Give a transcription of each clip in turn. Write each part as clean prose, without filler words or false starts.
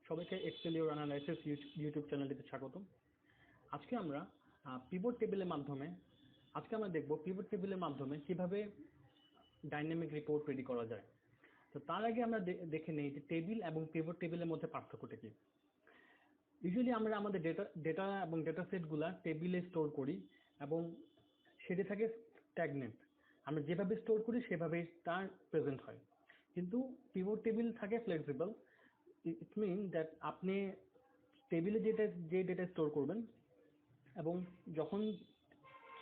সবাইকে Excel your analysis YouTube চ্যানেলটিতে স্বাগতম। আজকে আমরা পিভট টেবিলের মাধ্যমে দেখব পিভট টেবিলের মাধ্যমে কিভাবে ডাইনামিক রিপোর্ট রেডি করা যায়। তো তার আগে আমরা দেখে নেই যে টেবিল এবং পিভট টেবিলের মধ্যে পার্থক্যটা কি। ইউজুয়ালি আমরা আমাদের ডেটা এবং ডেটা সেটগুলা টেবিলে স্টোর করি এবং সেটা থাকে স্ট্যাগনেন্ট। আমরা যেভাবে স্টোর করি সেভাবেই তার প্রেজেন্ট হয়। কিন্তু পিভট টেবিল থাকে ফ্লেক্সিবল। ইট মিন দ্যাট আপনি টেবিলে যে ডেটা স্টোর করবেন এবং যখন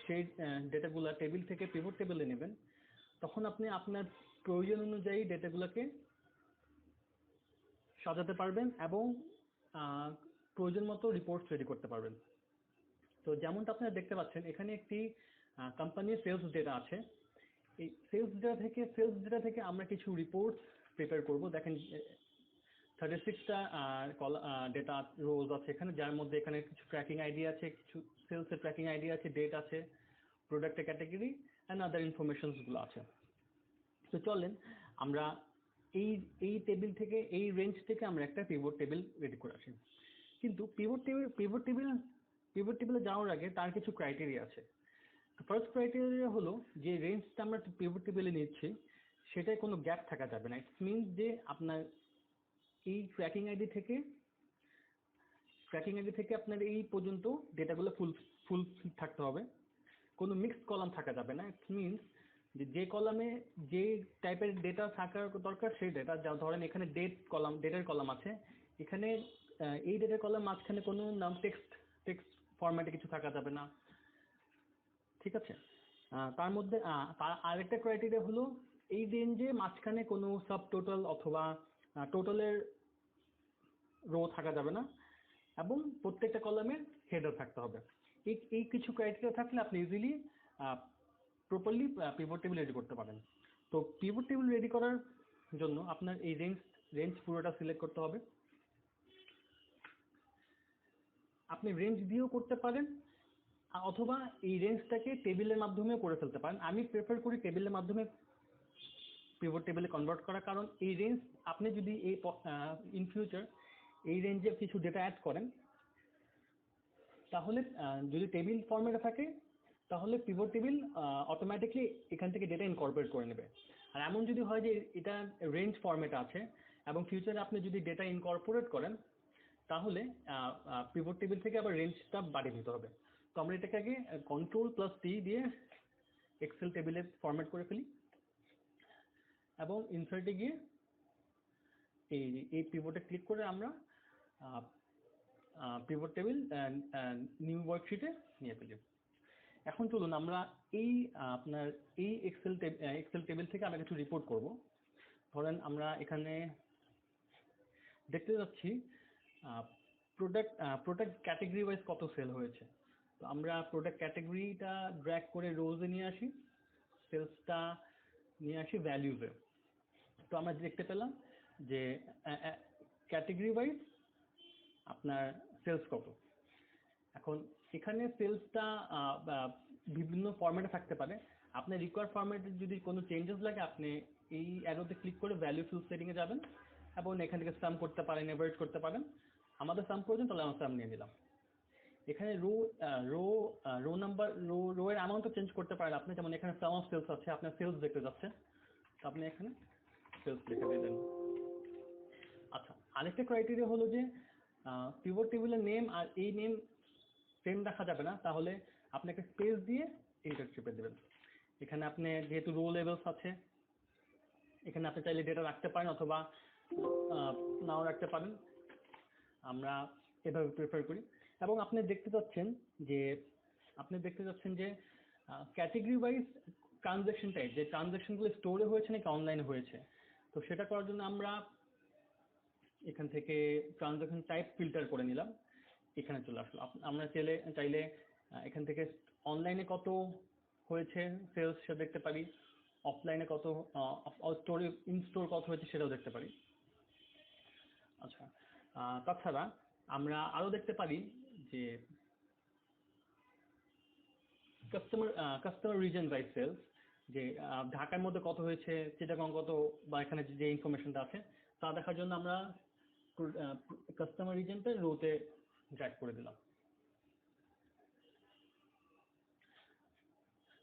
সেই ডেটাগুলো টেবিল থেকে পিভট টেবিলে নেবেন, তখন আপনি আপনার প্রয়োজন অনুযায়ী ডেটাগুলোকে সাজাতে পারবেন এবং প্রয়োজন মতো রিপোর্টস রেডি করতে পারবেন। তো যেমনটা আপনারা দেখতে পাচ্ছেন, এখানে একটি কোম্পানির সেলস ডেটা আছে। এই সেলস ডেটা থেকে আমরা কিছু রিপোর্টস প্রিপেয়ার করব। দেখেন 36টা ডেটা রোজ আছে এখানে, যার মধ্যে এখানে কিছু ট্র্যাকিং আইডি আছে, কিছু সেলসের ট্র্যাকিং আইডি আছে, ডেট আছে, প্রোডাক্টের ক্যাটাগরি অ্যান্ড আদার ইনফরমেশনসগুলো আছে। তো চলেন আমরা এই টেবিল থেকে, এই রেঞ্জ থেকে আমরা একটা পিভট টেবিল রেডি করে আসি। কিন্তু পিভট টেবিলে যাওয়ার আগে তার কিছু ক্রাইটেরিয়া আছে। ফার্স্ট ক্রাইটেরিয়া হলো যে রেঞ্জটা আমরা পিভট টেবিলে নিচ্ছি সেটায় কোনো গ্যাপ থাকা যাবে না। ইট মিনস যে আপনার এই ট্র্যাকিং আইডি থেকে আপনার এই পর্যন্ত ডেটাগুলো ফুল থাকতে হবে, কোনো মিক্সড কলাম থাকা যাবে না। ইট মিনস যে কলামে যে টাইপের ডেটা থাকার দরকার সেই ডেটা, যা ধরেন এখানে ডেটের কলাম আছে, এখানে এই ডেটার কলাম মাঝখানে কোনো নাম টেক্সট ফরম্যাটে কিছু থাকা যাবে না, ঠিক আছে। তার মধ্যে আরেকটা ক্রাইটেরিয়া হলো এই রেঞ্জে মাঝখানে কোনো সাব টোটাল অথবা টোটালের রো থাকা যাবে না এবং প্রত্যেকটা কলামের হেডার থাকতে হবে। এই কিছু ক্রাইটেরিয়া থাকলে আপনি easily properly pivot table ready করতে পারেন। তো পিভট টেবিল রেডি করার জন্য আপনার এই রেঞ্জ পুরোটা সিলেক্ট করতে হবে। আপনি রেঞ্জ দিয়েও করতে পারেন অথবা এই রেঞ্জটাকে টেবিলের মাধ্যমেও করে ফেলতে পারেন। আমি প্রেফার করি টেবিলের মাধ্যমে পিভট টেবিলে কনভার্ট করা, কারণ এই রেঞ্জ আপনি যদি ইন ফিউচার এই রেঞ্জে কিছু ডেটা অ্যাড করেন, তাহলে যদি টেবিল ফরম্যাটে থাকে তাহলে পিভট টেবিল অটোমেটিকলি এখান থেকে ডেটা ইনকর্পোরেট করে নেবে। আর এমন যদি হয় যে এটা রেঞ্জ ফরম্যাটে আছে এবং ফিউচারে আপনি যদি ডেটা ইনকর্পোরেট করেন, তাহলে পিভট টেবিল থেকে আবার রেঞ্জটা বাড়িয়ে নিতে হবে। তো আমরা এটাকে আগে Ctrl+T দিয়ে এক্সেল টেবিলে ফরম্যাট করে ফেলি এবং ইনসার্টে গিয়ে এই পিভটে ক্লিক করে আমরা পিভট টেবিল নিউ ওয়ার্কশিটে নিয়ে ফেলি। এখন চলুন আমরা আপনার এই এক্সেল টেবিল থেকে আমরা কিছু রিপোর্ট করব। ধরেন আমরা এখানে দেখতে যাচ্ছি প্রোডাক্ট ক্যাটাগরি ওয়াইজ কত সেল হয়েছে। তো আমরা প্রোডাক্ট ক্যাটাগরিটা ড্র্যাগ করে রোজে নিয়ে আসি, সেলসটা নিয়ে আসি ভ্যালুজে। তো আমরা দেখতে পেলাম যে ক্যাটাগরি ওয়াইজ আপনার সেলস কত। এখন এখানে সেলসটা বিভিন্ন ফরম্যাটে থাকতে পারে। আপনার রিকোয়ার্ড ফরম্যাটে যদি কোনো চেঞ্জেস লাগে, আপনি এই অ্যারোতে ক্লিক করে ভ্যালু ফিল সেটিংয়ে যাবেন এবং এখান থেকে সাম করতে পারেন, এভারেজ করতে পারেন। আমাদের সাম প্রয়োজন, তাহলে আমরা সাম নিয়ে নিলাম। এখানে রো নাম্বার, রো এর অ্যামাউন্টও চেঞ্জ করতে পারেন আপনি। যেমন এখানে সাম অফ সেলস আছে, আপনার সেলস দেখতে যাচ্ছে, তো আপনি এখানে সেলস লিখে দিলেন। আচ্ছা, আরেকটা ক্রাইটেরিয়া হলো যে পিভট টেবিলের নেম আর এই নেম সেম দেখা যাবে না, তাহলে আপনাকে স্পেস দিয়ে এন্টার টিপে দেবেন। এখানে আপনি যেহেতু রো লেভেলস আছে, এখানে আপনি চাইলে ডেটা রাখতে পারেন অথবা নাও রাখতে পারেন। আমরা এভাবে প্রেফার করি। এবং আপনি দেখতে যাচ্ছেন যে ক্যাটাগরি ওয়াইজ ট্রানজ্যাকশন টাইপ, যে ট্রানজ্যাকশনগুলো স্টোরে হয়েছে নাকি অনলাইনে হয়েছে। তো সেটা করার জন্য আমরা এখান থেকে ট্রানজ্যাকশন টাইপ ফিল্টার করে নিলাম, এখানে চলে আসলো। আমরা চাইলে এখান থেকে অনলাইনে কত হয়েছে সেলস সেটা দেখতে পারি, অফলাইনে কত, স্টোরে ইন স্টোর কত হয়েছে সেটাও দেখতে পারি। আচ্ছা, তাছাড়া আমরা আরও দেখতে পারি যে কাস্টমার রিজন বাই সেলস, যে ঢাকার মধ্যে কত হয়েছে, চিটাগং কত, বা এখানে যে ইনফরমেশনটা আছে তা দেখার জন্য আমরা কাস্টমার রিজনটা রোতে ড্র্যাগ করে দিলাম।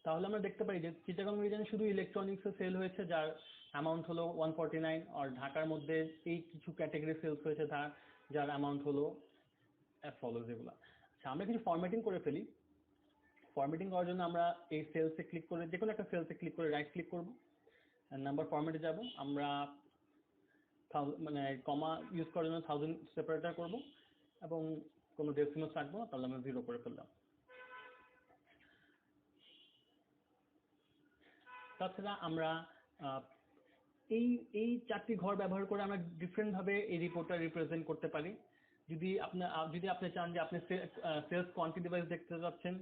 তাহলে আমরা দেখতে পাই যে চিটাগং রিজনে শুধু ইলেকট্রনিক্সে সেল হয়েছে, যার অ্যামাউন্ট হলো 149, আর ঢাকার মধ্যে এই কিছু ক্যাটাগরি সেলস হয়েছে যার অ্যামাউন্ট হলো অ্যাজ ফলোজ এগুলা। আচ্ছা, আমরা কিছু ফরম্যাটিং করে ফেলি। ফরম্যাটিং করার জন্য আমরা এই সেলসে ক্লিক করে, যে কোনো একটা সেলসে ক্লিক করে রাইট ক্লিক করব, নাম্বার ফরম্যাটে যাব, আমরা মানে কমা ইউজ করার জন্য 1000 সেপারেটার করব এবং কোনো ডেসিমাল রাখবো না, তাহলে আমরা 0 করে ফেললাম। তাছাড়া আমরা এই এই 4টি ঘর ব্যবহার করে আমরা ডিফারেন্ট ভাবে এই রিপোর্টটা রিপ্রেজেন্ট করতে পারি। যদি আপনি চান যে আপনি সেলস কোয়ান্টিটি ওয়াইজ দেখতে যাচ্ছেন,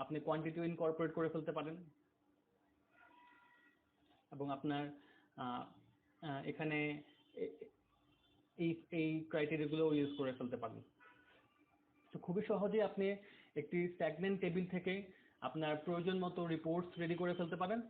আপনি কোয়ান্টিটি ইনকর্পোরেট করে ফেলতে পারেন এবং আপনার এখানে এই ক্রাইটেরিয়াগুলো ইউজ করে ফেলতে পারেন। তো খুবই সহজে আপনি একটি স্ট্যাগনেন্ট টেবিল থেকে আপনার প্রয়োজন মতো রিপোর্টস রেডি করে ফেলতে পারেন